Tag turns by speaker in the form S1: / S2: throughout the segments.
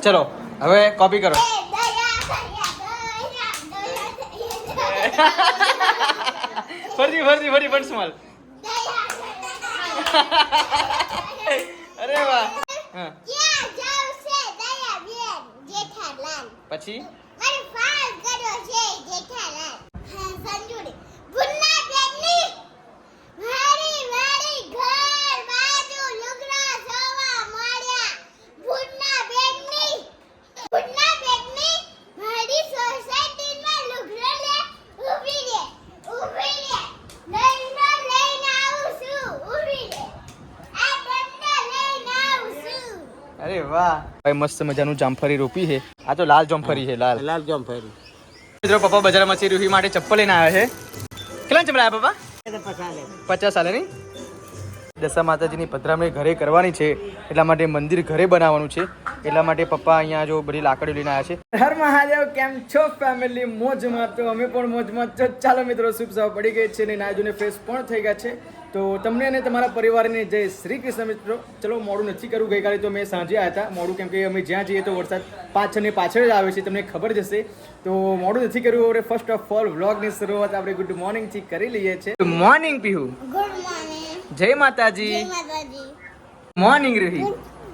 S1: ચલો હવે કોપી કરો. ફરી પણ સ્મોલ. અરે વાહ. હા પછી અરે વાહ ભાઈ મસ્ત મજાનું જામફળી રોપી છે. આ તો લાલ જામફળી છે. લાલ
S2: જામફળી.
S1: મિત્રો પપ્પા બજારમાંથી રૂહી માટે ચપ્પલ લઈને આવ્યા છે. કેટલા ચપ્પલ આવ્યા પપ્પા? 50 સાલે નહીં. દશા માતાજીની પધરામણી ઘરે કરવાની છે એટલા માટે મંદિર ઘરે બનાવવાનું છે એટલા માટે પપ્પા અહીંયા જો બધી લાકડીઓ લઈને આવ્યા છે. હર મહાદેવ, કેમ છો ફેમિલી? મોજમાં? તો અમે પણ મોજમાં. ચાલો મિત્રો, શુભ સવાર પડી ગઈ છે ને નાજુને ફ્રેશ પણ થઈ ગયા છે. તો તમને અને તમારા પરિવારને જય શ્રી કૃષ્ણ મિત્રો. ચલો મોડું નથી કરવું. ગઈકાલે તો મેં સાંજે આવ્યા હતા મોડું, કેમ કે અમે જ્યાં જઈએ તો વરસાદ પાછળ જ આવે છે, તમને ખબર જ હશે. તો મોડું નથી કરવું. હવે ફર્સ્ટ ઓફ ઓલ વ્લોગની શરૂઆત આપણે ગુડ મોર્નિંગ થી કરી લઈએ છીએ. Good morning Pihu.
S3: Good morning.
S1: જય માતાજી.
S3: જય માતાજી.
S1: મોર્નિંગ રૂહી.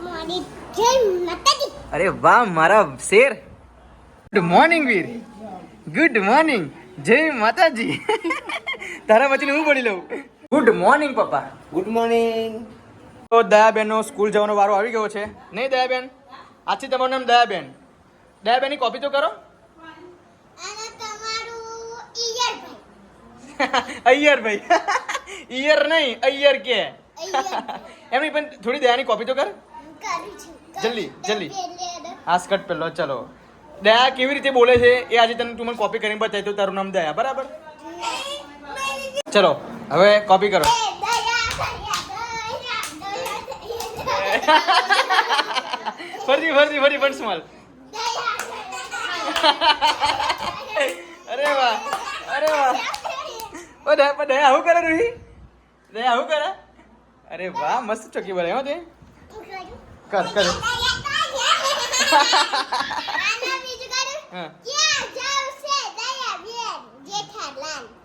S3: મોર્નિંગ. જય માતાજી.
S1: અરે વાહ મારા શેર. Good morning Veer. Good morning. જય માતાજી. તારા પછી હું બોલી લઉં. ગુડ મોર્નિંગ પપ્પા.
S2: Good morning.
S1: તો દયાબેનનો સ્કૂલ જવાનો વારો આવી ગયો છે. નહીં દયાબેન? આજથી તમારું નામ દયાબેન. દયાબેનની કોપી તો કરો.
S3: અને તમારું ઈયર ભાઈ.
S1: અય્યર ભાઈ. ઈયર નહીં, અય્યર કે.
S3: ઈયર
S1: એમની પણ થોડી દયાની કોપી તો કર.
S3: કરું છું.
S1: જલ્દી. આ સ્કર્ટ પહેલો. ચલો દયા કેવી રીતે બોલે છે એ આજે તને તું મને કોપી કરીને બતાવી. તો તારું નામ દયા, બરાબર? ચલો હવે કોપી કરો. ફરી પણ સ્મોલ. અરે વાહ. ઓ દયા આવું કરે રૂહી? દયા આવું કરે? અરે વાહ મસ્ત ચોકી બોલે હો તે. કર હા.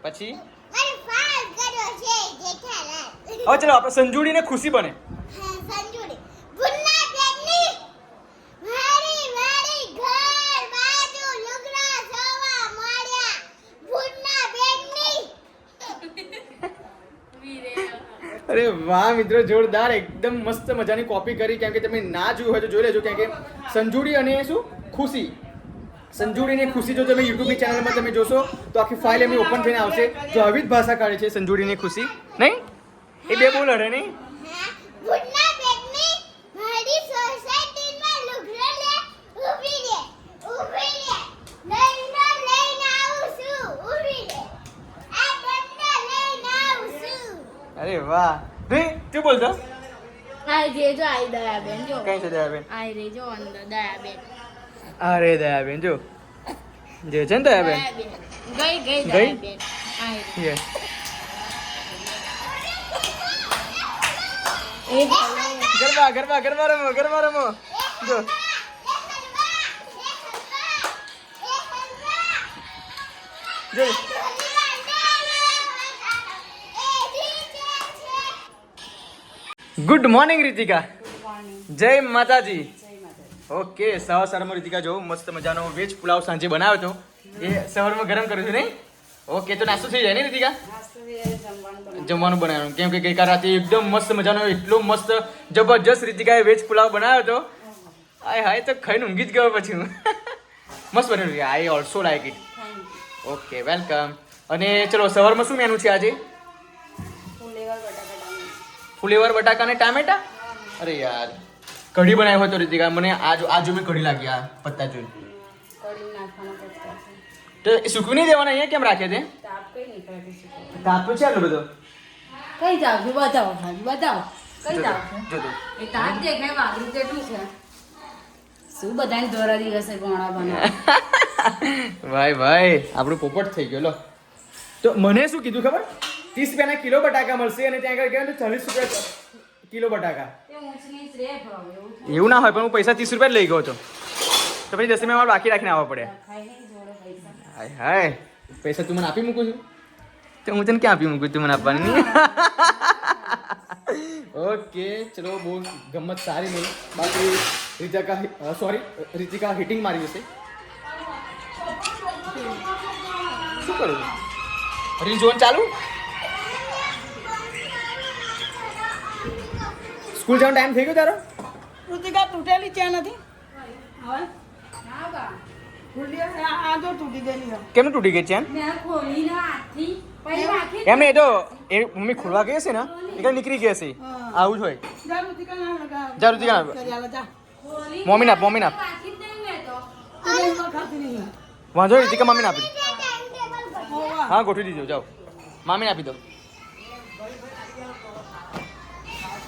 S1: પછી હવે ચલો આપણે સંજુડીને ખુશી બને. અરે વાહ મિત્રો, જોરદાર. એકદમ મસ્ત મજાની કોપી કરી. કેમ કે તમે ના જોયું હોય તો જોઈ લેજો. કેમ કે સંજુડી અને શું ખુશી, સંજુડી ને ખુશી જો તમે યુટ્યુબની ચેનલમાં તમે જોશો તો આખી ફાઇલ એમની ઓપન થઈને આવશે. જો આવી જ ભાષા કાઢે છે સંજુડી ને ખુશી. નહીં એ બે બોલ હરે નહીં. અરે વાહ. નહીં તું બોલતો.
S4: આઈ રેજો આઈ દયાબેન જો.
S1: કઈ છે દયાબેન?
S4: આઈ રેજો અંદર દયાબેન.
S1: અરે દયાબેન જો જે છે ને દયાબેન.
S4: ગઈ દયાબેન. આઈ રે.
S1: યસ.
S4: એ
S1: ગરબા રમો. જો ગુડ મોર્નિંગ રીતિકા. જય માતાજી. ઓકે સવારમાં રીતિકા જો મસ્ત મજાનો વેજ પુલાવ સાંજે બનાવ્યો હતો. એ સવારમાં ગરમ કર્યું છે નહીં? ઓકે તો નાસ્તો થઈ જાય ને રીતિકા? જમવાનું બનાવ્યું. કેમ કે ગઈકાલ રાતે એકદમ મસ્ત મજાનો એટલો મસ્ત જબરજસ્ત રીતિકાએ વેજ પુલાવ બનાવ્યો હતો. હાય તો ખાઈને ઊંઘી જ ગયો પછી હું. મસ્ત બન્યું. I also like it. Okay welcome. અને ચલો સવારમાં શું મેનુ છે આજે? ફુલેવર બટાકા અને ટામેટા. અરે યાર કઢી બનાવી હોય તો રીતિકા મને આજુ મેં કઢી લાગી. આ પત્તા જોઈ તો સૂકવી નહીં દેવાના. અહીંયા કેમ રાખે તે? તાપ તો છે આટલો બધો.
S4: કઈ જાવ છો? બતાવો કઈ જાવ છો?
S1: જો
S4: એ તાપ દેખાય વાગરું કેટલું છે. શું બધાને દોરા દિવસે ગોણા બનાવે.
S1: ભાઈ આપણું પોપટ થઈ ગયો. લો તો મને શું કીધું ખબર? 30 રૂપિયાના કિલો બટાકા મળશે અને ત્યાં આગળ ગયા તો 40 રૂપિયા કિલો બટાકા. એવું ના હોય પણ હું પૈસા 30 રૂપિયા લઈ ગયો હતો. તો પછી 10 માં બાકી રાખીને આવવા પડે.
S4: ખાઈ નહીં જોડે પૈસા.
S1: હાય હાય પૈસા તું મને આપી મૂકું છું તો હું તને ક્યાં આપી મૂકું તું મને આપવાની નહીં. ઓકે ચલો બહુ ગમત સારી નહીં બાકી રીતિકા હિટિંગ મારી જશે. શું કરું રીલ જોવાનું ચાલુ. સ્કૂલ જવાનો ટાઈમ થઈ ગયો તારો.
S2: ઋતિકા તૂટેલી ચેન હતી હવે
S4: ના બા.
S2: ખુલ્લી હશે. આ જો તૂટી ગયેલી છે.
S1: કેમ તૂટી ગઈ ચેન.
S4: મેં ખોલીને હાથથી પછી રાખી
S1: એમ નહીં એ તો એ મમ્મી ખોલવા ગઈ હશે ને એટલે નીકળી ગઈ હશે. આવું જ હોય.
S2: જા ઋતિકા ના લગાવ.
S1: જા ઋતિકા.
S2: કરી આલો જા.
S4: ખોલી
S1: મમ્મીને આપ, મમ્મીને આપ.
S4: રાખી જ નહીં મેં તો.
S2: તું એમાં ખાતી નહીં હોય.
S1: વાંધો નહીં રીતિકા મમ્મીને આપી દો.
S2: હોવા.
S1: હા ગોઠવી દીધો જાઓ મામીને આપી દો.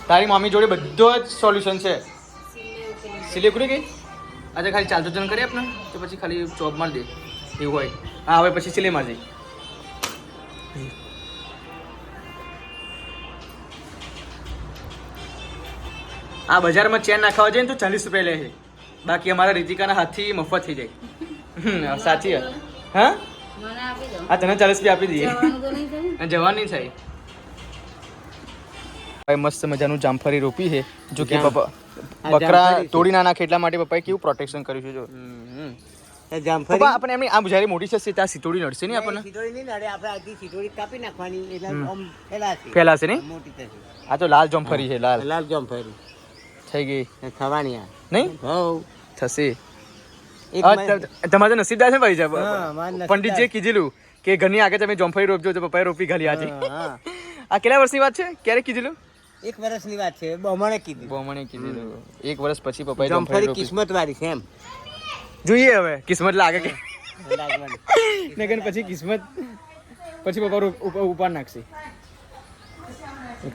S1: તારી મમ્મી જોડે બધો જ સોલ્યુશન છે. સિલે ઉકળી ગઈ આજે ખાલી ચાલતો ચન કરી આપને તો પછી ખાલી ચોપ મારી દે એવું હોય. હા હવે પછી સિલે મારજે. આ બજારમાં ચેન નાખવા જાય ને તો 40 રૂપિયા લે છે બાકી અમારા રીતિકાના હાથથી મફત થઈ જાય. સાચી વાત. હા
S4: મને આપી દો.
S1: આ તને 40 રૂપિયા આપી દઈએ.
S4: જવાનું તો નહીં થયું.
S1: અને જવાનું નહીં થાય. ભાઈ મસ્ત મજાનું જામફળી રોપી છે જો કે પપ્પા બકરા તોડી ના નાખે એટલા માટે પપ્પાએ કેવું પ્રોટેક્શન કર્યું છે જો. પપ્પા આપણે એમની આ જ્યારે મોટી છે ત્યાં સિતોડી નડશે નહીં આપણને.
S5: સિતોડી નહીં નડે, આપણે આથી સિતોડી કાપી નાખવાની એટલે આમ ફેલાશે.
S1: ફેલાશે નહીં.
S5: મોટી થશે.
S1: આ તો લાલ જામફળી છે લાલ
S5: લાલ જામફળી
S1: થઈ ગઈ
S5: થવાની આ.
S1: નહીં
S5: હઉ.
S1: થશે.
S5: એક
S1: તમારે તો નસીબદાર છે ભાઈ
S5: હા, મારે
S1: સાહેબ.
S5: નસીબદાર.
S1: પંડિતજીએ કીધેલું કે ઘરની આગળ તમે જામફળી રોપજો તો પપ્પાએ રોપી ખાલી આજે.
S5: હા.
S1: આ કેટલા વર્ષની વાત છે ક્યારે કીધેલું.
S5: એક વર્ષની વાત છે, બમણે કીધું.
S1: બોમણે કીધેલું 1 વર્ષ પછી પપ્પાએ જામફળી
S5: જામફળી
S1: રોપી.
S5: કિસ્મત વાળી છે એમ.
S1: જોઈએ હવે કિસ્મત લાગે કે
S5: લાગવાની.
S1: નગર પછી કિસ્મત પછી પપ્પા ઉપાડ નાખશે.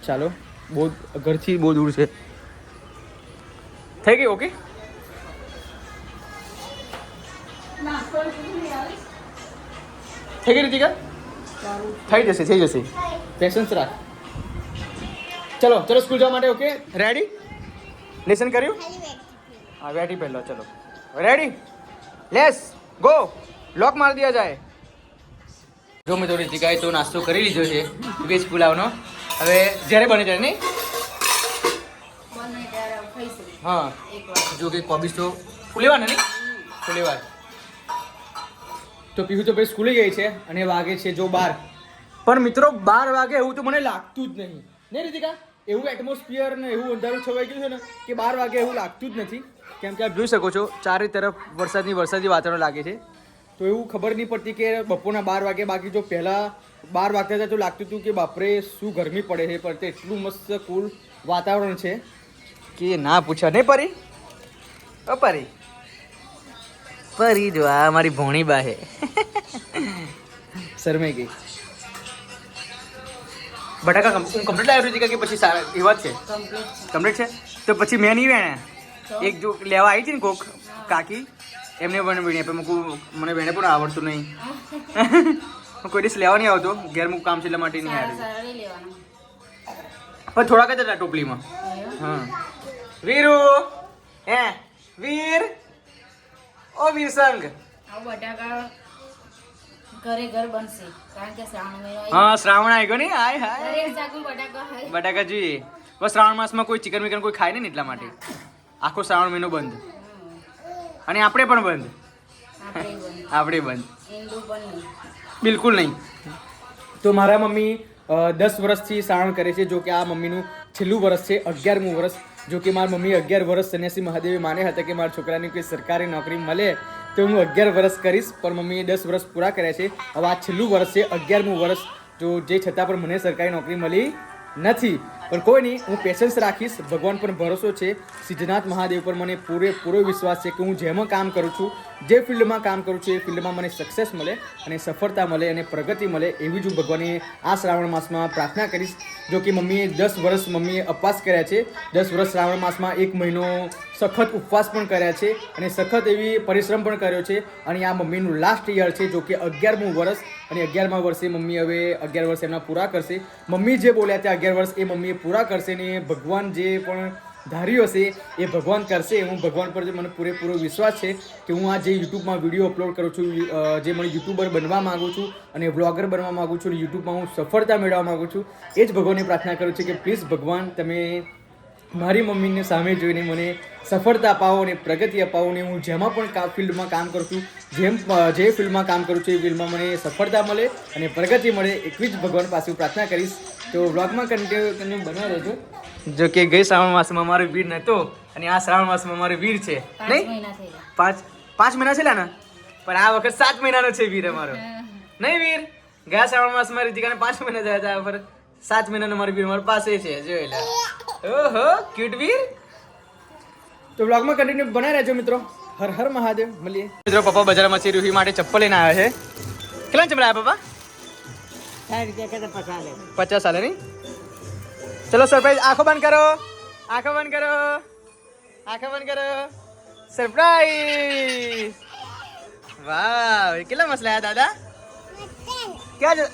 S1: ચાલો બહુ ઘરથી બહુ દૂર છે. થઈ ગઈ ઓકે. થઈ ગઈ રીતિકા. થઈ જશે પેશન્સ રાખ. ચલો ચલો સ્કૂલ જવા માટે ઓકે રેડી. લેસન કર્યું. હા વેટી પહેલો ચલો રેડી લેસ ગો. લોક માર દિયા જાય. જો મેં તો રીતિકાએ તો નાસ્તો કરી લીધો છે વેજ પુલાવનો. હવે જ્યારે બને ત્યારે નહીં.
S4: બને ત્યારે ખાઈશું.
S1: હા
S4: એક વાર.
S1: જો કે કોબીજ તો ફૂલેવાના નહીં ફૂલેવા. તો પીહુ તો ભાઈ સ્કૂલે ગઈ છે અને વાગે છે જો 12. પણ મિત્રો 12 વાગે એવું તો મને લાગતું જ નહીં ને રીતિકા. એવું એટમોસ્ફિયર ને એવું અંધારું છવાઈ ગયું છે ને કે 12 વાગે એવું લાગતું જ નથી. કેમ કે આપ જોઈ શકો છો ચારે તરફ વરસાદી વાતાવરણ લાગે છે. તો એવું ખબર નહીં પડતી કે બપોરના 12 વાગે. બાકી જો પહેલાં 12 વાગતા હતા તો લાગતું હતું કે બાપરે શું ગરમી પડે છે. પણ તે એટલું મસ્ત કુલ વાતાવરણ છે કે ના પૂછા નહીં. પરી પરી પરી જો આ મારી ભોણી બા હે શરમાઈ ગઈ. બટાકા કમ્પ્લીટ લાવ્યો છે કે પછી સારા એવા જ છે. કમ્પ્લીટ છે તો પછી મેં નહીં વેણે. એક જો લેવા આવી હતી ને કોક કાકી એમને પણ વેણી આપે. મૂકું મને વેણે પણ આવડતું નહીં. હું કોઈ દિવસ લેવા નહીં આવતો ઘેર મૂક કામ છે એટલા માટે નહીં આવ્યું.
S4: સારા લઈ લેવાના.
S1: પણ થોડાક જ હતા ટોપલીમાં. હા વીરુ હે વીર ઓ વીરસંગ.
S4: આ બટાકા ઘરે ઘર બનશે કારણ કે શ્રાવણ મહિનો આવી
S1: હા શ્રાવણ આવી ગયો ને. હાય હાય
S4: દરેક જાતનું બટાકા ખાય.
S1: બટાકા જોઈએ. બસ શ્રાવણ માસમાં કોઈ ચિકન વિકન કોઈ ખાય નહીં ને એટલા માટે આખો શ્રાવણ મહિનો બંધ. અને આપણે પણ બંધ.
S4: આપણે બંધ.
S1: આપણે બંધ
S4: હિન્દુ પણ નહીં.
S1: બિલકુલ નહીં. તો મારા મમ્મી 10 વર્ષથી શ્રાવણ કરે છે. જો કે આ મમ્મીનું છેલ્લું વર્ષ છે 11મું વર્ષ. જો કે મારી મમ્મી 11 વર્ષ સન્યાસી મહાદેવે માને હતા કે મારા છોકરાને કોઈ સરકારી નોકરી મળે તો હું 11 વર્ષ કરીશ. પણ મમ્મીએ 10 વર્ષ પૂરા કર્યા છે. હવે આ છેલ્લું વર્ષ છે 11મું વર્ષ. જો જે છતાં પણ મને સરકારી નોકરી મળી નથી. પણ કોઈ નહીં હું પેશન્સ રાખીશ. ભગવાન પર ભરોસો છે. સિદ્ધનાથ મહાદેવ પર મને પૂરેપૂરો વિશ્વાસ છે કે હું જેમાં કામ કરું છું જે ફિલ્ડમાં કામ કરું છું એ ફિલ્ડમાં મને સક્સેસ મળે અને સફળતા મળે અને પ્રગતિ મળે એવી જ હું ભગવાનને આ શ્રાવણ માસમાં પ્રાર્થના કરીશ. જો કે મમ્મીએ 10 વર્ષ મમ્મીએ ઉપવાસ કર્યા છે. 10 વર્ષ શ્રાવણ માસમાં 1 મહિનો સખત ઉપવાસ પણ કર્યા છે અને સખત એવી પરિશ્રમ પણ કર્યો છે. અને આ મમ્મીનું લાસ્ટ યર છે. જો કે 11મું વર્ષ અને 11મા વર્ષે મમ્મી હવે 11 વર્ષ એમના પૂરા કરશે. મમ્મી જે બોલ્યા ત્યાં 11 વર્ષ એ મમ્મીએ પૂરા કરશે ને ભગવાન જે પણ ધાર્યું હશે એ ભગવાન કરશે. હું ભગવાન પર મને પૂરેપૂરો વિશ્વાસ છે કે હું આ જે યુટ્યુબમાં વિડીયો અપલોડ કરું છું, જે મને યુટ્યુબર બનવા માગું છું અને વ્લોગર બનવા માગું છું અને યુટ્યુબમાં હું સફળતા મેળવવા માગું છું, એ જ ભગવાનને પ્રાર્થના કરું છું કે પ્લીઝ ભગવાન તમે મારી મમ્મીને સામે જોઈને મને સફળતા અપાવો અને પ્રગતિ અપાવો ને હું જેમાં પણ ફિલ્ડમાં કામ કરું છું, જે ફિલ્ડમાં કામ કરું છું એ ફિલ્ડમાં મને સફળતા મળે અને પ્રગતિ મળે, એટલી જ ભગવાન પાસે હું પ્રાર્થના કરીશ. તો વ્લોગમાં કન્ટિન્યુ બના રહેજો. જો કે ગઈ શ્રાવણ માસમાં મારો વીર નહોતો અને આ શ્રાવણ માસમાં મારો વીર છે.
S4: 5
S1: નહીં
S4: મહિના થઈ ગયા.
S1: 5 મહિના છે ને, પણ આ વખત 7 મહિનાનો છે વીર અમારો. નહીં વીર, ગયા શ્રાવણ માસમાં રીતિકાને 5 મહિના થયા હતા, પર 7 મહિનાનો મારો વીર મારી પાસે છે. જોઈ લે. ઓહો ક્યુટ વીર. તો વ્લોગમાં કન્ટિન્યુ બનાવી રહેજો મિત્રો. હર હર મહાદેવ. મળીએ મિત્રો. પપ્પા બજારમાંથી રૂહી માટે ચપ્પલ લઈને આવ્યા છે. કેટલા ચપ્પલ આવ્યા પપ્પા?
S5: 60 રૂપિયા કે 50 લે.
S1: 50 સાલે નહીં. ચલો સરપ્રાઈઝ. આંખો બંધ કરો, આંખો બંધ કરો, આંખો બંધ કરો. સરપ્રાઈઝ. વાવ, કેટલા મસ્ત લાયા દાદા.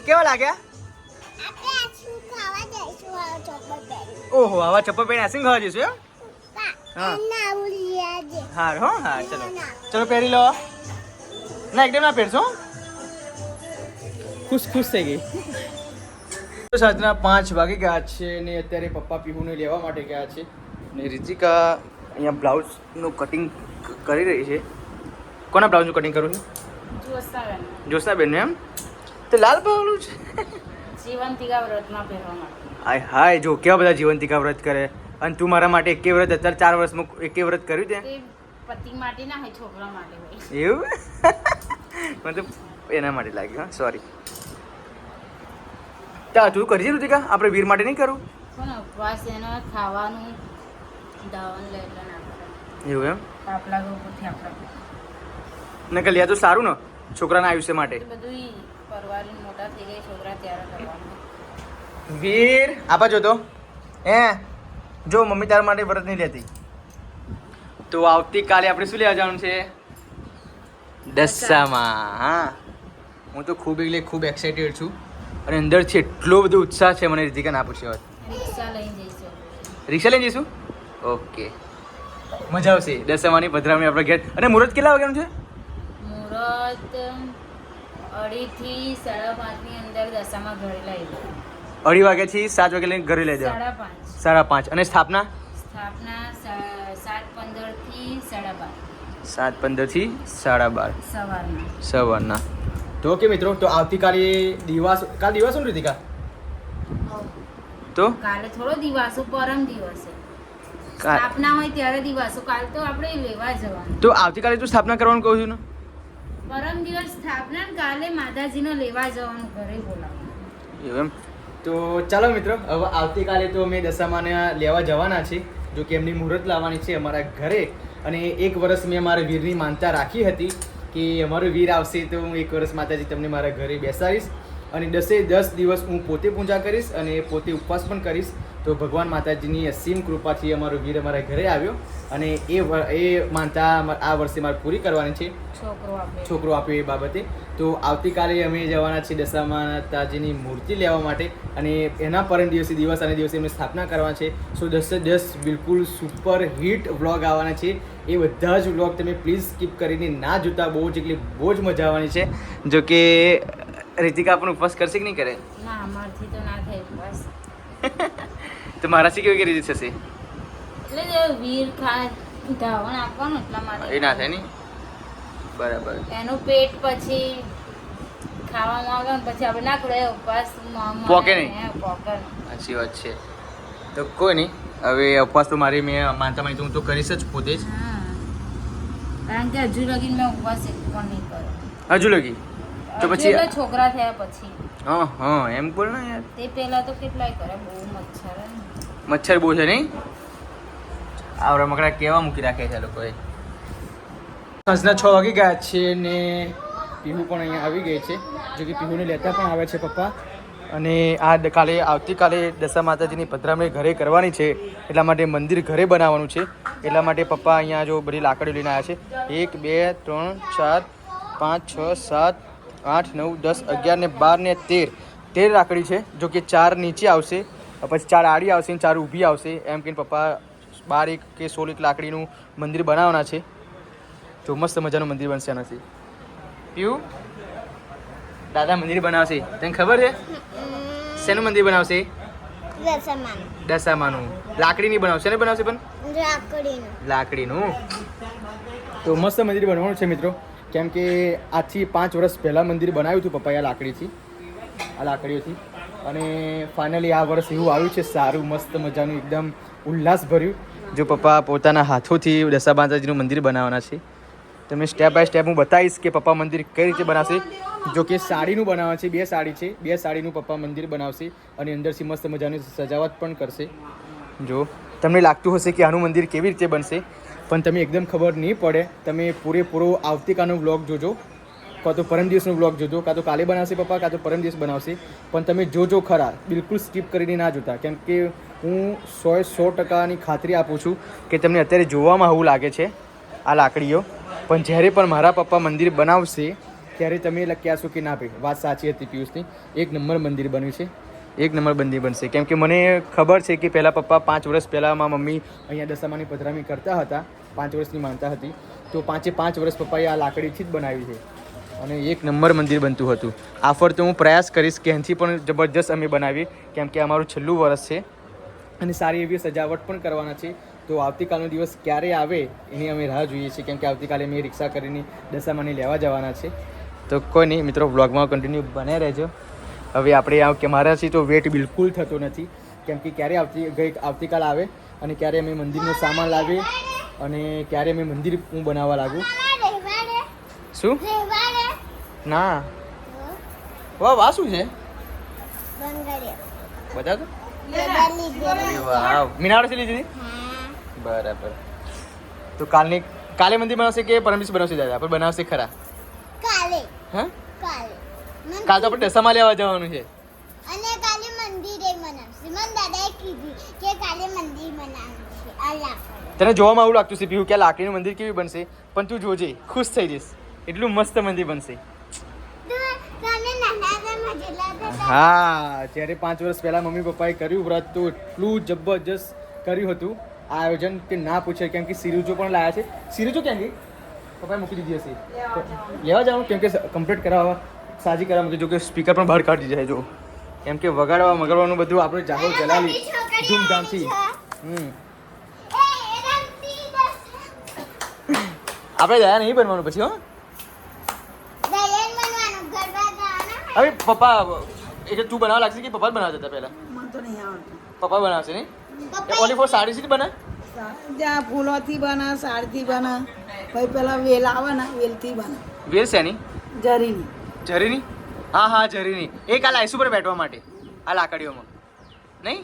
S1: કેવા લાગ્યા? ઓહો, આવા ચપ્પલ પહેરી આઈસ્ક્રીમ ખાવા જઈશું એમ? હા હા હો હા. ચલો ચલો પહેરી લો. ના એકદમ ના પહેરશો. ખુશ થઈ ગઈ. સાંજના 5 વાગી ગયા છે ને અત્યારે પપ્પા પીહુને લેવા માટે ગયા છે ને રીતિકા અહીંયા બ્લાઉઝનું કટિંગ કરી રહી છે. કોના બ્લાઉઝનું કટિંગ કરું છું? જોશનાબેન એમ. તો લાલ પાવલું છે.
S4: જીવંતિકા વ્રતમાં પહેરવા માટે.
S1: હાય હાય, જો કેવા બધા જીવંતિકા વ્રત કરે અને તું મારા માટે એકે વ્રત અત્યારે 4 વર્ષમાં એકે વ્રત કર્યું તે?
S4: તે પતિ માટે ના હોય, છોકરા માટે હોય.
S1: એવું? મતલબ એના માટે લાગ્યું. હા સોરી. તું કરજે ઋતિકા, આપણે વીર માટે નહીં કરું.
S4: કોને ઉપવાસ એનો ખાવાનું દાવન લે એટલે ના કરે.
S1: એવું એમ?
S4: આપણા ઉપરથી આપણા
S1: ને કે લ્યા તો સારું ને છોકરાના આયુષ્ય માટે.
S4: બધું પરવારી મોટા થઈ ગયા છોકરા ત્યારે કરવાનું.
S1: વીર આપા જો તો જો મમ્મી તારા માટે વ્રત નહીં લેતી તો આવતીકાલે આપણે શું લેવા જવાનું છે? દસામાં. હા, હું તો ખૂબ એક્સાઇટેડ છું અને અંદરથી એટલો બધો ઉત્સાહ છે મને. રીતિકાને આપું છે.
S4: રિક્ષા લઈને જઈશું.
S1: રિક્ષા લઈને જઈશું? ઓકે, મજા આવશે. દસામાની પધરામણી આપણે ઘેર. અને મુહૂર્ત કેટલા વાગ્યાનું છે?
S4: મુહૂર્ત 2:30 થી 5:30 ની અંદર દશામાં ઘરે લઈ લો.
S1: 2:30 વાગ્યાથી 7 વાગ્યા લઈને ઘરે લઈ જાવ.
S4: 5:30.
S1: 5:30. અને સ્થાપના?
S4: સ્થાપના 7:15 થી 12:30.
S1: 7:15 થી 12:30 સવારના. તો ઓકે મિત્રો, તો આવતીકાલે કાલ દિવસ શું રીતિકા? તો
S4: કાલે થોડો દિવસો, પરમ દિવસે સ્થાપના હોય ત્યારે દિવસો. કાલ તો આપણે લેવા જવાનું.
S1: તો આવતીકાલે તું સ્થાપના કરવાનું કહું છું ને?
S4: પરમ દિવસ સ્થાપના, કાલે માતાજીનો લેવા જવાનું, ઘરે બોલાવવાનું.
S1: એવું એમ? તો ચાલો મિત્રો, હવે આવતીકાલે તો અમે દશામાને લેવા જવાના છીએ. જો કે એમની મુહૂર્ત લાવવાની છે અમારા ઘરે અને 1 વર્ષ મેં મારા વીરની માનતા રાખી હતી કે અમારો વીર આવશે તો હું 1 વર્ષ માતાજી તમને મારા ઘરે બેસાડીશ અને 10 દિવસ હું પોતે પૂજા કરીશ અને પોતે ઉપવાસ પણ કરીશ. તો ભગવાન માતાજીની અસીમ કૃપાથી અમારો વીર અમારા ઘરે આવ્યો અને એ માનતા આ વર્ષે મારે પૂરી કરવાની છે. છોકરો આપ્યો એ બાબતે. તો આવતીકાલે અમે જવાના છીએ દશા માતાજીની મૂર્તિ લેવા માટે અને એના પરમ દિવસે એમને સ્થાપના કરવાની છે. સો 10 બિલકુલ સુપર હિટ વ્લોગ આવવાના છે. એ બધા જ વ્લોગ તમે પ્લીઝ સ્કીપ કરીને ના જોતા. બહુ જ મજા આવવાની છે. જો કે રીતિકા પણ ઉપવાસ કરશે કે નહીં કરે?
S4: ના, અમારથી તો ના થાય ઉપવાસ.
S1: તો મારાથી કેવી રીતે થશે?
S4: એટલે જે વીર ધાવણ આપવાનું એટલા માટે.
S1: એ ના થાય નહીં? બરાબર.
S4: એનું પેટ પછી ખાવામાં આવે ને પછી આપણે ના કરે ઉપવાસ
S1: પોકે નહીં.
S4: પોકે.
S1: સાચી વાત છે. તો કોઈ નહીં, હવે ઉપવાસ તો મારી મેં માનતા માની તો હું તો કરીશ જ પોતે જ.
S4: કારણ કે હજુ લગી મેં ઉપવાસ એક પણ નહીં કર્યો.
S1: હજુ લગી? તો પછી
S4: છોકરા થયા પછી.
S1: હા એમ બોલ ને યાર.
S4: તે પહેલા તો કેટલાય કરે, બહુ
S1: મચ્છર બહુ છે નહીં? આવડા મકડા કેવા મૂકી રાખે છે લોકોએ. સાંજના 6 વાગી ગયા છે ને પીહુ પણ અહીંયા આવી ગઈ છે. જો કે પીહુને લેતા પણ આવે છે પપ્પા. અને આવતીકાલે દશા માતાજીની પધરામણી ઘરે કરવાની છે એટલા માટે મંદિર ઘરે બનાવવાનું છે. એટલા માટે પપ્પા અહીંયા જો બધી લાકડીઓ લઈને આવ્યા છે. 1 2 3 4 5 6 7 8 9 10 11 ને 12 ને 13 લાકડી છે. જો કે 4 નીચે આવશે, પછી 4 આડી આવશે ને 4 ઊભી આવશે. એમ કહીને પપ્પા 12 કે 16 લાકડીનું મંદિર બનાવવાના છે. જો મસ્ત મજાનું મંદિર બનશે આનાથી. પીવું દાદા મંદિર બનાવશે, તને ખબર છે શેનું મંદિર બનાવશે? દશામાનું. લાકડીની બનાવશે ને બનાવશે પણ લાકડીનું. તો મસ્ત મંદિર બનવાનું છે મિત્રો, કેમ કે આજથી 5 વર્ષ પહેલાં મંદિર બનાવ્યું હતું પપ્પાએ આ લાકડીઓથી, અને ફાઇનલી આ વર્ષ એવું આવ્યું છે સારું મસ્ત મજાનું એકદમ ઉલ્લાસ ભર્યું. જો પપ્પા પોતાના હાથોથી દશા માતાજીનું મંદિર બનાવવાના છે. તમને સ્ટેપ બાય સ્ટેપ હું બતાવીશ કે પપ્પા મંદિર કઈ રીતે બનાવશે. જો કે સાડીનું બનાવવા છે, 2 સાડી છે, 2 સાડીનું પપ્પા મંદિર બનાવશે અને અંદરથી મસ્ત મજાની સજાવટ પણ કરશે. જો તમને લાગતું હશે કે આનું મંદિર કેવી રીતે બનશે, પણ તમે એકદમ ખબર નહીં પડે. તમે પૂરેપૂરો આવતીકાલનો વ્લોગ જોજો, કાં તો પરમ દિવસનો વ્લોગ જોજો, કાં તો કાલે બનાવશે પપ્પા, કાં તો પરમ દિવસ બનાવશે. પણ તમે જોજો ખરા, બિલકુલ સ્કીપ કરીને ના જોતા, કેમ કે હું 100% ખાતરી આપું છું કે તમને અત્યારે જોવામાં આવું લાગે છે આ લાકડીઓ, પણ જ્યારે પણ મારા પપ્પા મંદિર બનાવશે ત્યારે તમે કહેશો કે ના ભાઈ વાત સાચી હતી પિયુષની, 1 નંબર મંદિર બન્યું છે, 1 નંબર મંદિર બનશે. કેમ કે મને ખબર છે કે પહેલાં પપ્પા 5 વર્ષ પહેલાં મારા મમ્મી અહીંયા દશામાની પધરામણી કરતા હતા, 5 વર્ષની માનતા હતી, તો 5 વર્ષ પપ્પાએ આ લાકડીથી જ બનાવી છે અને 1 નંબર મંદિર બનતું હતું. આ ફર તો હું પ્રયાસ કરીશ કે એનાથી પણ જબરજસ્ત અમે બનાવીએ, કેમ કે અમારું છેલ્લું વર્ષ છે અને સારી એવી સજાવટ પણ કરવાના છે. તો આવતીકાલનો દિવસ ક્યારે આવે એની અમે રાહ જોઈએ છીએ, કેમ કે આવતીકાલે અમે રિક્ષા કરીને દશામાને લેવા જવાના છે. તો કોઈ નહીં મિત્રો, વ્લોગમાં કન્ટિન્યુ બને રહેજો. હવે આપણે કે મારાથી તો વેટ બિલકુલ થતો નથી, કેમ કે ક્યારે આવતીકાલ આવે અને ક્યારે અમે મંદિરનો સામાન લાવીએ અને ક્યારે અમે મંદિર હું બનાવવા લાગું. શું ના વાહ શું છે બધા તો મીનાળો છે લીધી બરાબર. તો કાલે મંદિર બનાવશે કે પરમ દિવસ બનાવશે દાદા? આપણે બનાવશે ખરા હા? કાલ તો આપણે દશામાં લેવા જવાનું છે
S3: અને કાલે મંદિરે બનાવશે. મને દાદાએ કીધું કે કાલે મંદિર બનાવશે. આ લાકડી
S1: તને જોવામાં આવું લાગતું છે પીવું કે આ લાકડીનું મંદિર કેવી બનશે, પણ તું જોજે ખુશ થઈ જઈશ, એટલું મસ્ત મંદિર બનશે. હા, જ્યારે 5 વર્ષ પહેલાં મમ્મી પપ્પાએ કર્યું વ્રત તો એટલું જબરજસ્ત કર્યું હતું આયોજન કે ના પૂછે, કેમ કે સિરીજો પણ લાયા છે. સિરીજો ક્યાં ગઈ? પપ્પાએ મૂકી દીધી હશે, લેવા જવાનું, કેમ કે કમ્પ્લીટ કરાવવા સાજી કરાવવા મૂકી. જો કે સ્પીકર પણ બહાર કાઢી દીધા છે, જો કેમ કે વગાડવાનું બધું આપણે જાગો જલાલી ધૂમધામથી. આપણે દયા નહીં બનવાનું પછી. હો હવે પપ્પા એટલે તું બનાવવા લાગશે કે પપ્પા જ બનાવતા હતા પહેલા?
S2: મને તો નહીં આવડતું.
S1: પપ્પા બનાવશે નહીં? ઓનલી ફોર સાડી થી બને?
S2: ત્યાં ફૂલોથી બને, સાડીથી બને, પછી પેલા વેલ આવે ને વેલથી બને.
S1: વેલ શેની?
S2: જરીની.
S1: જરીની? હા જરીની. એક આ લાઈસ ઉપર બેઠવા માટે આ લાકડીઓમાં નહીં?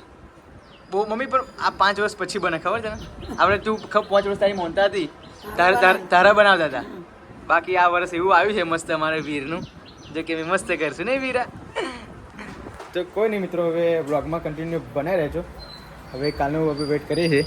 S1: બહુ મમ્મી પણ આ 5 વર્ષ પછી બને, ખબર છે ને? આપણે તું 5 વર્ષ તારી મોનતા હતી તારા બનાવતા હતા. બાકી આ વર્ષ એવું આવ્યું છે મસ્ત અમારે વીરનું, જો કે મેં મસ્ત કરશું નહીં વીરા? તો કોઈ નહીં મિત્રો, હવે બ્લોગમાં કન્ટિન્યુ બનાવી રહેજો. હવે કાલનું વેઇટ કરીએ છીએ.